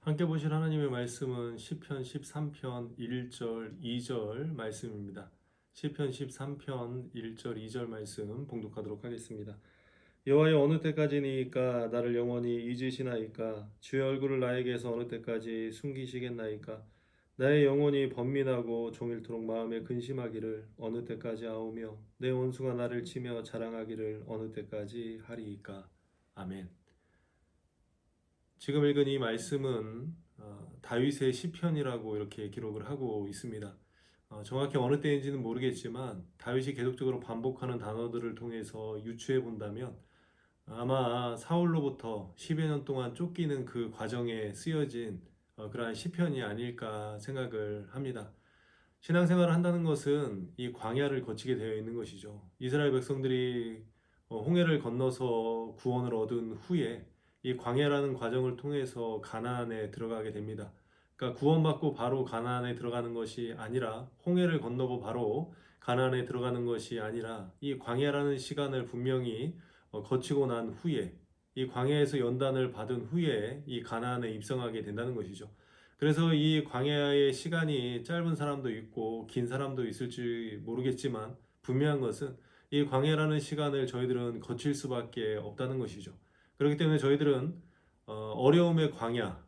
함께 보실 하나님의 말씀은 시편 13편 1절 2절 말씀입니다. 시편 13편 1절 2절 말씀 봉독하도록 하겠습니다. 여호와여, 어느 때까지니까 나를 영원히 잊으시나이까? 주의 얼굴을 나에게서 어느 때까지 숨기시겠나이까? 나의 영혼이 번민하고 종일토록 마음에 근심하기를 어느 때까지 하오며 내 원수가 나를 치며 자랑하기를 어느 때까지 하리이까? 아멘. 지금 읽은 이 말씀은 다윗의 시편이라고 이렇게 기록을 하고 있습니다. 정확히 어느 때인지는 모르겠지만 다윗이 계속적으로 반복하는 단어들을 통해서 유추해 본다면 아마 사울로부터 10여 년 동안 쫓기는 그 과정에 쓰여진 그러한 시편이 아닐까 생각을 합니다. 신앙생활을 한다는 것은 이 광야를 거치게 되어 있는 것이죠. 이스라엘 백성들이 홍해를 건너서 구원을 얻은 후에 이 광야라는 과정을 통해서 가나안에 들어가게 됩니다. 그러니까 구원받고 바로 가나안에 들어가는 것이 아니라 홍해를 건너고 바로 가나안에 들어가는 것이 아니라 이 광야라는 시간을 분명히 거치고 난 후에 이 광야에서 연단을 받은 후에 이 가나안에 입성하게 된다는 것이죠. 그래서 이 광야의 시간이 짧은 사람도 있고 긴 사람도 있을지 모르겠지만 분명한 것은 이 광야라는 시간을 저희들은 거칠 수밖에 없다는 것이죠. 그렇기 때문에 저희들은 어려움의 광야,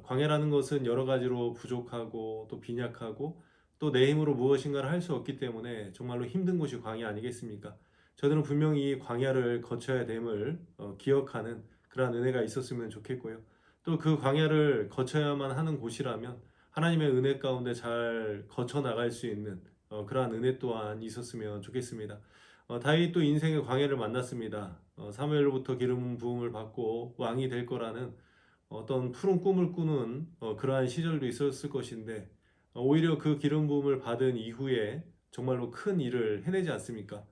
광야라는 것은 여러 가지로 부족하고 또 빈약하고 또 내 힘으로 무엇인가를 할 수 없기 때문에 정말로 힘든 곳이 광야 아니겠습니까? 저들은 분명히 이 광야를 거쳐야 됨을 기억하는 그러한 은혜가 있었으면 좋겠고요. 또 그 광야를 거쳐야만 하는 곳이라면 하나님의 은혜 가운데 잘 거쳐 나갈 수 있는 그러한 은혜 또한 있었으면 좋겠습니다. 다윗도 인생의 광야를 만났습니다. 사무엘로부터 기름 부음을 받고 왕이 될 거라는 어떤 푸른 꿈을 꾸는 그러한 시절도 있었을 것인데 오히려 그 기름 부음을 받은 이후에 정말로 큰 일을 해내지 않습니까?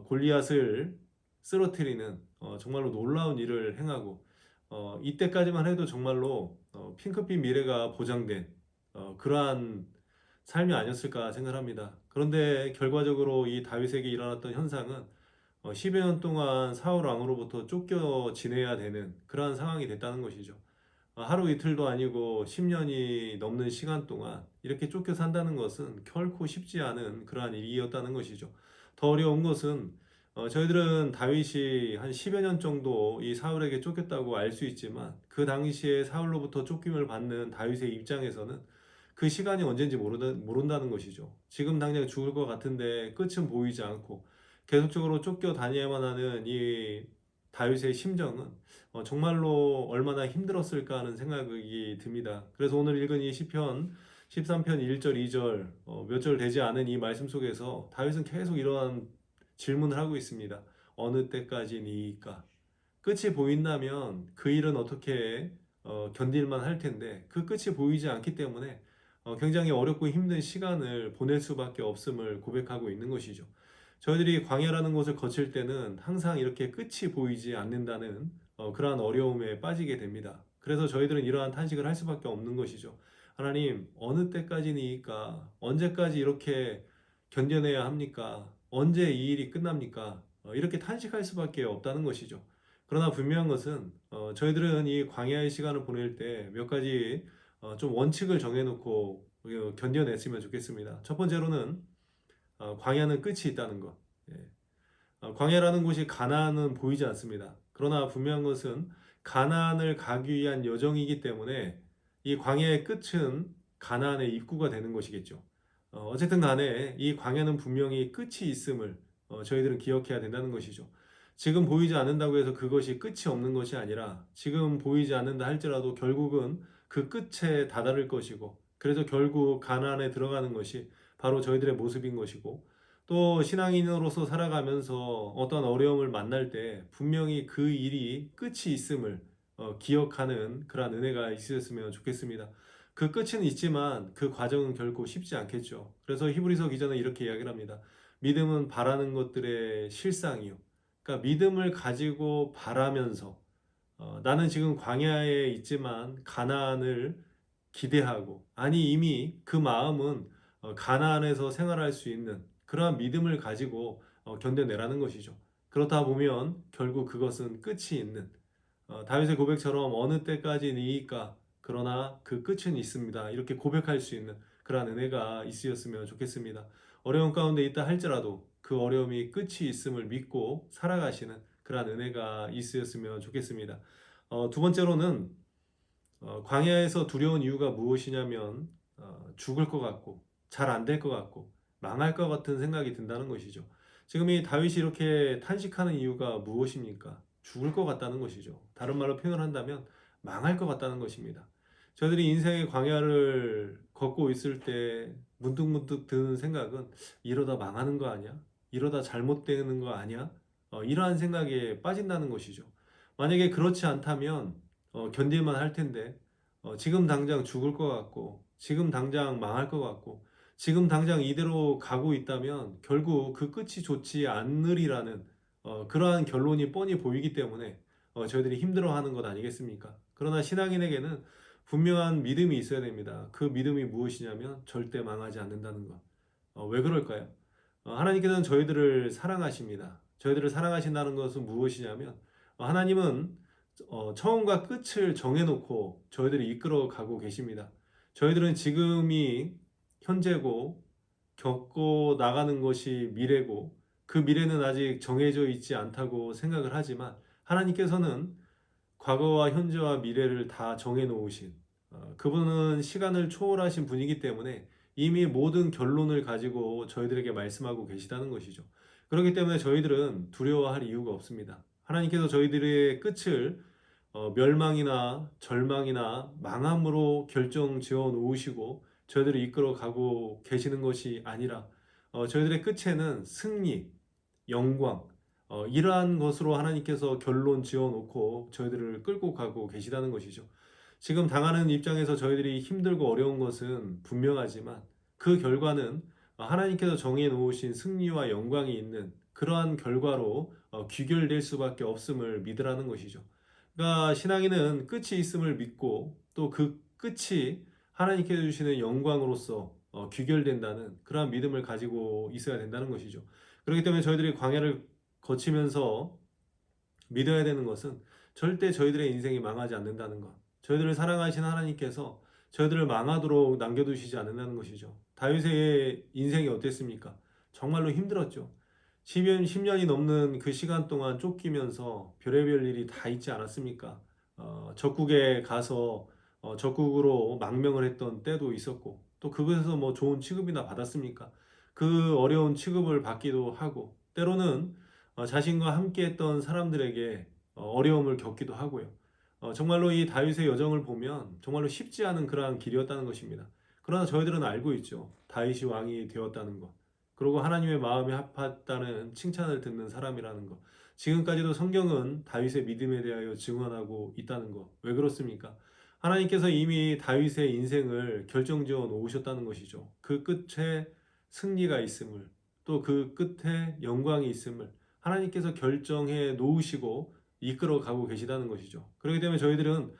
골리앗을 쓰러뜨리는 정말로 놀라운 일을 행하고 이때까지만 해도 정말로 핑크빛 미래가 보장된 그러한 삶이 아니었을까 생각합니다. 그런데 결과적으로 이 다윗에게 일어났던 현상은 10여 년 동안 사울 왕으로부터 쫓겨 지내야 되는 그러한 상황이 됐다는 것이죠. 하루 이틀도 아니고 10년이 넘는 시간 동안 이렇게 쫓겨 산다는 것은 결코 쉽지 않은 그러한 일이었다는 것이죠. 더 어려운 것은 저희들은 다윗이 한 10여 년 정도 이 사울에게 쫓겼다고 알 수 있지만 그 당시에 사울로부터 쫓김을 받는 다윗의 입장에서는 그 시간이 언제인지 모른다는 것이죠. 지금 당장 죽을 것 같은데 끝은 보이지 않고 계속적으로 쫓겨 다녀야만 하는 이 다윗의 심정은 정말로 얼마나 힘들었을까 하는 생각이 듭니다. 그래서 오늘 읽은 이 시편 13편 1절 2절 몇 절 되지 않은 이 말씀 속에서 다윗은 계속 이러한 질문을 하고 있습니다. 어느 때까지니까? 끝이 보인다면 그 일은 어떻게 견딜만 할 텐데 그 끝이 보이지 않기 때문에 굉장히 어렵고 힘든 시간을 보낼 수밖에 없음을 고백하고 있는 것이죠. 저희들이 광야라는 곳을 거칠 때는 항상 이렇게 끝이 보이지 않는다는 그러한 어려움에 빠지게 됩니다. 그래서 저희들은 이러한 탄식을 할 수밖에 없는 것이죠. 하나님, 어느 때까지니까? 언제까지 이렇게 견뎌내야 합니까? 언제 이 일이 끝납니까? 이렇게 탄식할 수밖에 없다는 것이죠. 그러나 분명한 것은 저희들은 이 광야의 시간을 보낼 때 몇 가지 좀 원칙을 정해놓고 견뎌냈으면 좋겠습니다. 첫 번째로는 광야는 끝이 있다는 것. 예. 광야라는 곳이 가나안은 보이지 않습니다. 그러나 분명한 것은 가나안을 가기 위한 여정이기 때문에 이 광야의 끝은 가나안의 입구가 되는 것이겠죠. 어쨌든 간에 이 광야는 분명히 끝이 있음을 저희들은 기억해야 된다는 것이죠. 지금 보이지 않는다고 해서 그것이 끝이 없는 것이 아니라 지금 보이지 않는다 할지라도 결국은 그 끝에 다다를 것이고 그래서 결국 가나안에 들어가는 것이 바로 저희들의 모습인 것이고 또 신앙인으로서 살아가면서 어떤 어려움을 만날 때 분명히 그 일이 끝이 있음을 기억하는 그러한 은혜가 있으셨으면 좋겠습니다. 그 끝은 있지만 그 과정은 결코 쉽지 않겠죠. 그래서 히브리서 기자는 이렇게 이야기를 합니다. 믿음은 바라는 것들의 실상이요. 그러니까 믿음을 가지고 바라면서 나는 지금 광야에 있지만 가나안을 기대하고 아니 이미 그 마음은 가나안에서 생활할 수 있는 그러한 믿음을 가지고 견뎌내라는 것이죠. 그렇다 보면 결국 그것은 끝이 있는 다윗의 고백처럼 어느 때까지니까 그러나 그 끝은 있습니다. 이렇게 고백할 수 있는 그러한 은혜가 있으셨으면 좋겠습니다. 어려움 가운데 있다 할지라도 그 어려움이 끝이 있음을 믿고 살아가시는 그러한 은혜가 있으셨으면 좋겠습니다. 두 번째로는 광야에서 두려운 이유가 무엇이냐면 죽을 것 같고 잘 안 될 것 같고 망할 것 같은 생각이 든다는 것이죠. 지금 이 다윗이 이렇게 탄식하는 이유가 무엇입니까? 죽을 것 같다는 것이죠. 다른 말로 표현을 한다면 망할 것 같다는 것입니다. 저희들이 인생의 광야를 걷고 있을 때 문득문득 드는 생각은 이러다 망하는 거 아니야? 이러다 잘못되는 거 아니야? 이러한 생각에 빠진다는 것이죠. 만약에 그렇지 않다면 견딜만 할 텐데 지금 당장 죽을 것 같고 지금 당장 망할 것 같고 지금 당장 이대로 가고 있다면 결국 그 끝이 좋지 않으리라는 그러한 결론이 뻔히 보이기 때문에 저희들이 힘들어하는 것 아니겠습니까? 그러나 신앙인에게는 분명한 믿음이 있어야 됩니다. 그 믿음이 무엇이냐면 절대 망하지 않는다는 것. 왜 그럴까요? 하나님께서는 저희들을 사랑하십니다. 저희들을 사랑하신다는 것은 무엇이냐면 하나님은 처음과 끝을 정해놓고 저희들을 이끌어 가고 계십니다. 저희들은 지금이 현재고 겪고 나가는 것이 미래고 그 미래는 아직 정해져 있지 않다고 생각을 하지만 하나님께서는 과거와 현재와 미래를 다 정해놓으신 그분은 시간을 초월하신 분이기 때문에 이미 모든 결론을 가지고 저희들에게 말씀하고 계시다는 것이죠. 그렇기 때문에 저희들은 두려워할 이유가 없습니다. 하나님께서 저희들의 끝을 멸망이나 절망이나 망함으로 결정 지어 놓으시고 저희들을 이끌어 가고 계시는 것이 아니라 저희들의 끝에는 승리, 영광, 이러한 것으로 하나님께서 결론 지어 놓고 저희들을 끌고 가고 계시다는 것이죠. 지금 당하는 입장에서 저희들이 힘들고 어려운 것은 분명하지만 그 결과는 하나님께서 정해 놓으신 승리와 영광이 있는 그러한 결과로 귀결될 수밖에 없음을 믿으라는 것이죠. 그러니까 신앙인은 끝이 있음을 믿고 또 그 끝이 하나님께서 주시는 영광으로서 귀결된다는 그러한 믿음을 가지고 있어야 된다는 것이죠. 그렇기 때문에 저희들이 광야를 거치면서 믿어야 되는 것은 절대 저희들의 인생이 망하지 않는다는 것. 저희들을 사랑하시는 하나님께서 저희들을 망하도록 남겨두시지 않는다는 것이죠. 다윗의 인생이 어땠습니까? 정말로 힘들었죠. 10년이 넘는 그 시간 동안 쫓기면서 별의별 일이 다 있지 않았습니까? 적국에 가서 적국으로 망명을 했던 때도 있었고 또 그곳에서 뭐 좋은 취급이나 받았습니까? 그 어려운 취급을 받기도 하고 때로는 자신과 함께 했던 사람들에게 어려움을 겪기도 하고요. 정말로 이 다윗의 여정을 보면 정말로 쉽지 않은 그러한 길이었다는 것입니다. 그러나 저희들은 알고 있죠. 다윗이 왕이 되었다는 것. 그리고 하나님의 마음이 합했다는 칭찬을 듣는 사람이라는 것. 지금까지도 성경은 다윗의 믿음에 대하여 증언하고 있다는 것. 왜 그렇습니까? 하나님께서 이미 다윗의 인생을 결정지어 놓으셨다는 것이죠. 그 끝에 승리가 있음을, 또 그 끝에 영광이 있음을 하나님께서 결정해 놓으시고 이끌어 가고 계시다는 것이죠. 그렇기 때문에 저희들은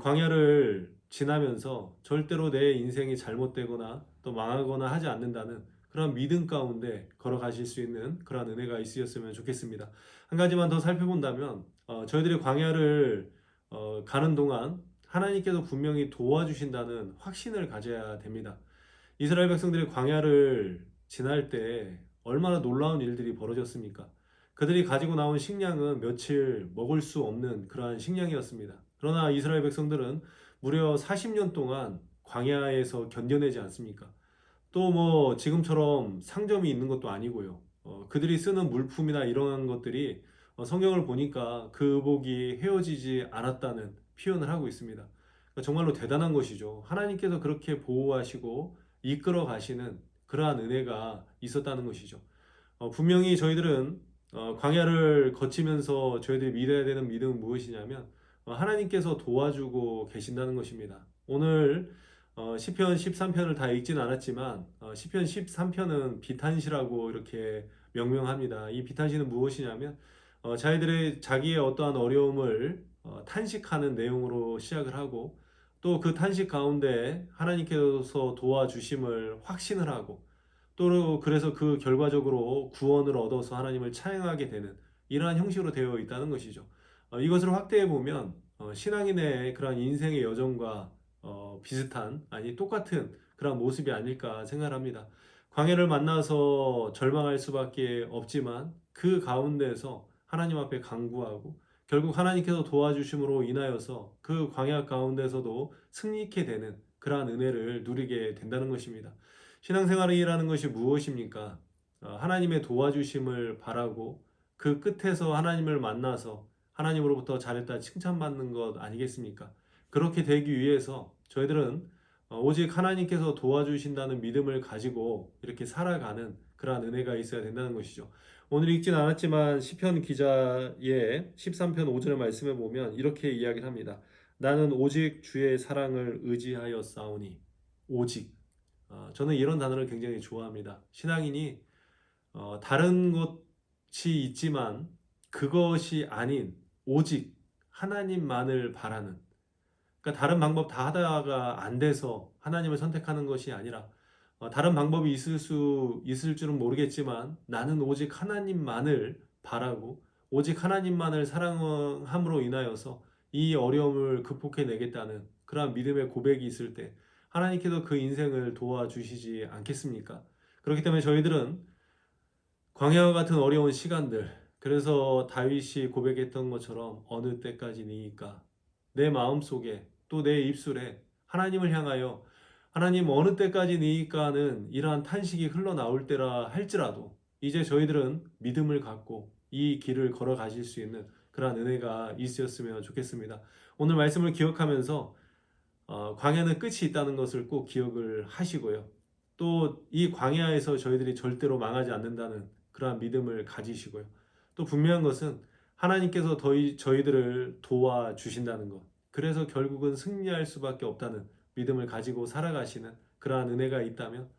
광야를 지나면서 절대로 내 인생이 잘못되거나 또 망하거나 하지 않는다는 그런 믿음 가운데 걸어가실 수 있는 그런 은혜가 있으셨으면 좋겠습니다. 한 가지만 더 살펴본다면 저희들이 광야를 가는 동안 하나님께서 분명히 도와주신다는 확신을 가져야 됩니다. 이스라엘 백성들이 광야를 지날 때 얼마나 놀라운 일들이 벌어졌습니까? 그들이 가지고 나온 식량은 며칠 먹을 수 없는 그러한 식량이었습니다. 그러나 이스라엘 백성들은 무려 40년 동안 광야에서 견뎌내지 않습니까? 또 뭐 지금처럼 상점이 있는 것도 아니고요. 그들이 쓰는 물품이나 이러한 것들이 성경을 보니까 그 의복이 헤어지지 않았다는 표현을 하고 있습니다. 그러니까 정말로 대단한 것이죠. 하나님께서 그렇게 보호하시고 이끌어 가시는 그러한 은혜가 있었다는 것이죠. 분명히 저희들은 광야를 거치면서 저희들이 믿어야 되는 믿음은 무엇이냐면 하나님께서 도와주고 계신다는 것입니다. 오늘 시편 13편을 다 읽진 않았지만 시편 13편은 비탄시라고 이렇게 명명합니다. 이 비탄시는 무엇이냐면 자기의 어떠한 어려움을 탄식하는 내용으로 시작을 하고 또 그 탄식 가운데 하나님께서 도와주심을 확신을 하고 또 그래서 그 결과적으로 구원을 얻어서 하나님을 찬양하게 되는 이러한 형식으로 되어 있다는 것이죠. 이것을 확대해 보면 신앙인의 그러한 인생의 여정과 비슷한, 아니 똑같은 그런 모습이 아닐까 생각합니다. 광야를 만나서 절망할 수밖에 없지만 그 가운데서 하나님 앞에 간구하고 결국 하나님께서 도와주심으로 인하여서 그 광야 가운데서도 승리케 되는 그러한 은혜를 누리게 된다는 것입니다. 신앙생활이라는 것이 무엇입니까? 하나님의 도와주심을 바라고 그 끝에서 하나님을 만나서 하나님으로부터 잘했다 칭찬받는 것 아니겠습니까? 그렇게 되기 위해서 저희들은 오직 하나님께서 도와주신다는 믿음을 가지고 이렇게 살아가는 그러한 은혜가 있어야 된다는 것이죠. 오늘 읽진 않았지만 시편 기자의 13편 5절의 말씀에 보면 이렇게 이야기를 합니다. 나는 오직 주의 사랑을 의지하여 싸우니. 오직. 저는 이런 단어를 굉장히 좋아합니다. 신앙인이 다른 것이 있지만 그것이 아닌 오직 하나님만을 바라는, 그러니까 다른 방법 다 하다가 안 돼서 하나님을 선택하는 것이 아니라 다른 방법이 있을 줄은 모르겠지만 나는 오직 하나님만을 바라고 오직 하나님만을 사랑함으로 인하여서 이 어려움을 극복해 내겠다는 그러한 믿음의 고백이 있을 때 하나님께서 그 인생을 도와주시지 않겠습니까? 그렇기 때문에 저희들은 광야와 같은 어려운 시간들, 그래서 다윗이 고백했던 것처럼 어느 때까지니까 내 마음속에 또 내 입술에 하나님을 향하여 하나님 어느 때까지니까는 이러한 탄식이 흘러나올 때라 할지라도 이제 저희들은 믿음을 갖고 이 길을 걸어가실 수 있는 그러한 은혜가 있었으면 좋겠습니다. 오늘 말씀을 기억하면서 광야는 끝이 있다는 것을 꼭 기억을 하시고요. 또 이 광야에서 저희들이 절대로 망하지 않는다는 그러한 믿음을 가지시고요. 또 분명한 것은 하나님께서 저희들을 도와주신다는 것. 그래서 결국은 승리할 수밖에 없다는 믿음을 가지고 살아가시는 그러한 은혜가 있다면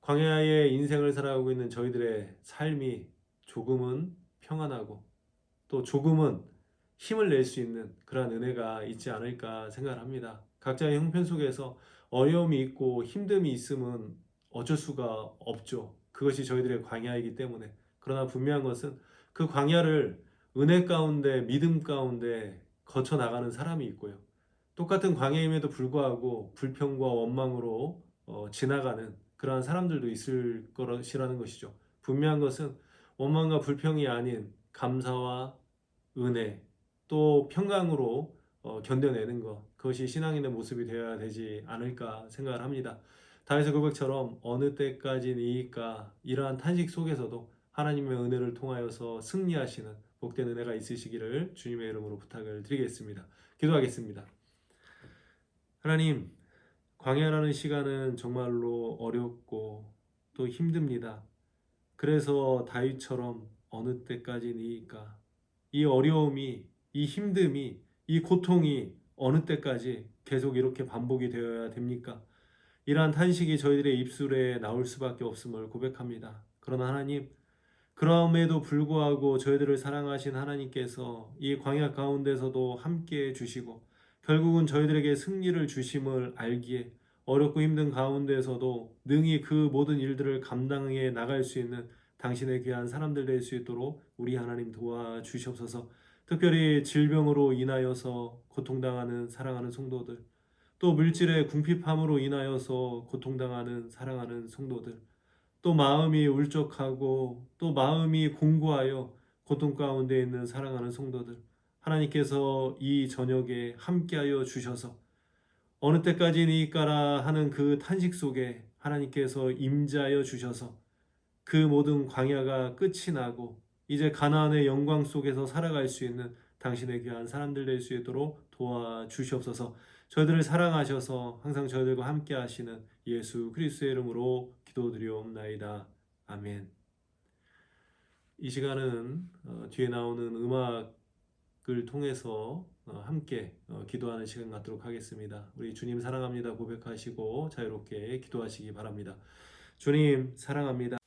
광야의 인생을 살아가고 있는 저희들의 삶이 조금은 평안하고 또 조금은 힘을 낼 수 있는 그러한 은혜가 있지 않을까 생각합니다. 각자의 형편 속에서 어려움이 있고 힘듦이 있으면 어쩔 수가 없죠. 그것이 저희들의 광야이기 때문에. 그러나 분명한 것은 그 광야를 은혜 가운데 믿음 가운데 거쳐 나가는 사람이 있고요. 똑같은 광야임에도 불구하고 불평과 원망으로 지나가는 그러한 사람들도 있을 것이라는 것이죠. 분명한 것은 원망과 불평이 아닌 감사와 은혜, 또 평강으로 견뎌내는 것, 그것이 신앙인의 모습이 되어야 되지 않을까 생각을 합니다. 다윗의 고백처럼 어느 때까지니까 이러한 탄식 속에서도 하나님의 은혜를 통하여서 승리하시는 복된 은혜가 있으시기를 주님의 이름으로 부탁을 드리겠습니다. 기도하겠습니다. 하나님, 광야라는 시간은 정말로 어렵고 또 힘듭니다. 그래서 다윗처럼 어느 때까지니까 이 어려움이, 이 힘듦이, 이 고통이 어느 때까지 계속 이렇게 반복이 되어야 됩니까? 이러한 탄식이 저희들의 입술에 나올 수밖에 없음을 고백합니다. 그러나 하나님, 그럼에도 불구하고 저희들을 사랑하신 하나님께서 이 광야 가운데서도 함께 해주시고 결국은 저희들에게 승리를 주심을 알기에 어렵고 힘든 가운데서도 능히 그 모든 일들을 감당해 나갈 수 있는 당신의 귀한 사람들 될 수 있도록 우리 하나님 도와주시옵소서. 특별히 질병으로 인하여서 고통당하는 사랑하는 성도들, 또 물질의 궁핍함으로 인하여서 고통당하는 사랑하는 성도들, 또 마음이 울적하고 또 마음이 공고하여 고통 가운데 있는 사랑하는 성도들, 하나님께서 이 저녁에 함께하여 주셔서 어느 때까지니까라 하는 그 탄식 속에 하나님께서 임재하여 주셔서 그 모든 광야가 끝이 나고 이제 가나안의 영광 속에서 살아갈 수 있는 당신의 귀한 사람들 될 수 있도록 도와주시옵소서. 저희들을 사랑하셔서 항상 저희들과 함께 하시는 예수 그리스도의 이름으로 기도드리옵나이다. 아멘. 이 시간은 뒤에 나오는 음악을 통해서 함께 기도하는 시간 갖도록 하겠습니다. 우리 주님 사랑합니다 고백하시고 자유롭게 기도하시기 바랍니다. 주님 사랑합니다.